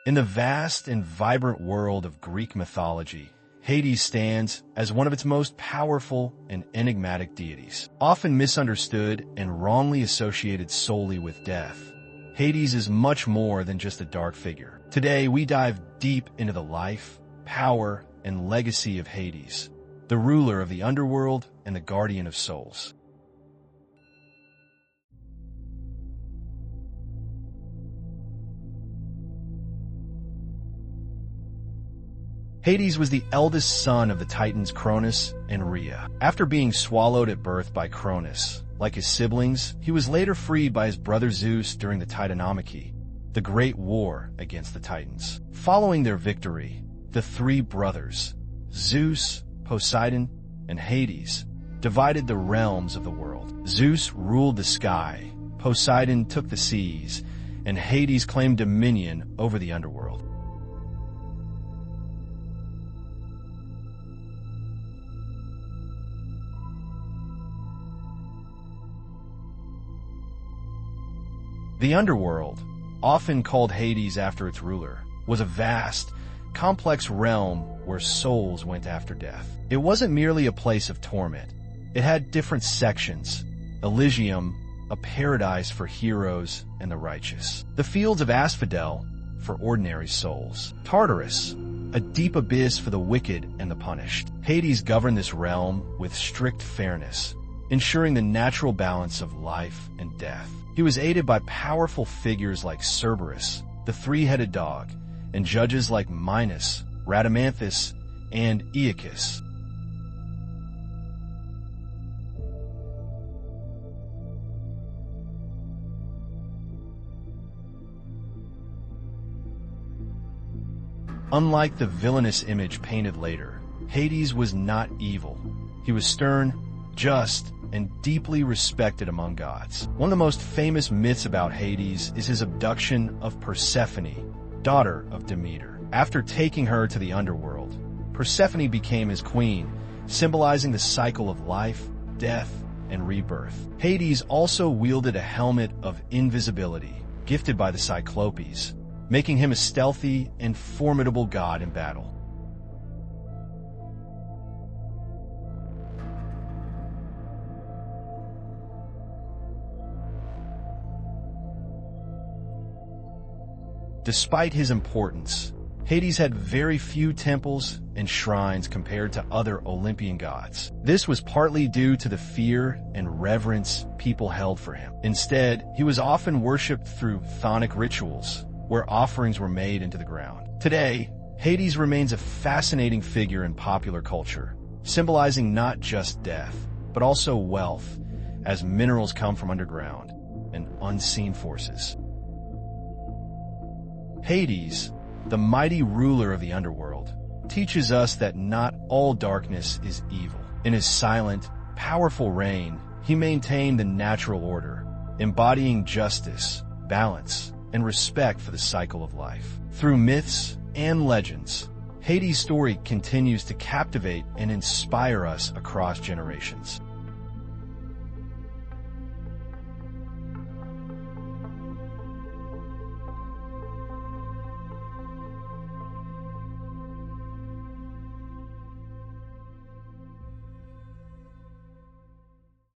In the vast and vibrant world of Greek mythology, Hades stands as one of its most powerful and enigmatic deities. Often misunderstood and wrongly associated solely with death, Hades is much more than just a dark figure. Today, we dive deep into the life, power, and legacy of Hades, the ruler of the underworld and the guardian of souls. Hades was the eldest son of the Titans Cronus and Rhea. After being swallowed at birth by Cronus, like his siblings, he was later freed by his brother Zeus during the Titanomachy, the great war against the Titans. Following their victory, the three brothers, Zeus, Poseidon, and Hades, divided the realms of the world. Zeus ruled the sky, Poseidon took the seas, and Hades claimed dominion over the underworld. The underworld, often called Hades after its ruler, was a vast, complex realm where souls went after death. It wasn't merely a place of torment. It had different sections: Elysium, a paradise for heroes and the righteous; the fields of Asphodel, for ordinary souls; Tartarus, a deep abyss for the wicked and the punished. Hades governed this realm with strict fairness, ensuring the natural balance of life and death. He was aided by powerful figures like Cerberus, the three-headed dog, and judges like Minos, Rhadamanthus, and Aeacus. Unlike the villainous image painted later, Hades was not evil. He was stern, just, and deeply respected among gods. One of the most famous myths about Hades is his abduction of Persephone, daughter of Demeter. After taking her to the underworld, Persephone became his queen, symbolizing the cycle of life, death, and rebirth. Hades also wielded a helmet of invisibility, gifted by the Cyclopes, making him a stealthy and formidable god in battle. Despite his importance, Hades had very few temples and shrines compared to other Olympian gods. This was partly due to the fear and reverence people held for him. Instead, he was often worshipped through chthonic rituals, where offerings were made into the ground. Today, Hades remains a fascinating figure in popular culture, symbolizing not just death, but also wealth, as minerals come from underground and unseen forces. Hades, the mighty ruler of the underworld, teaches us that not all darkness is evil. In his silent, powerful reign, he maintained the natural order, embodying justice, balance, and respect for the cycle of life. Through myths and legends, Hades' story continues to captivate and inspire us across generations.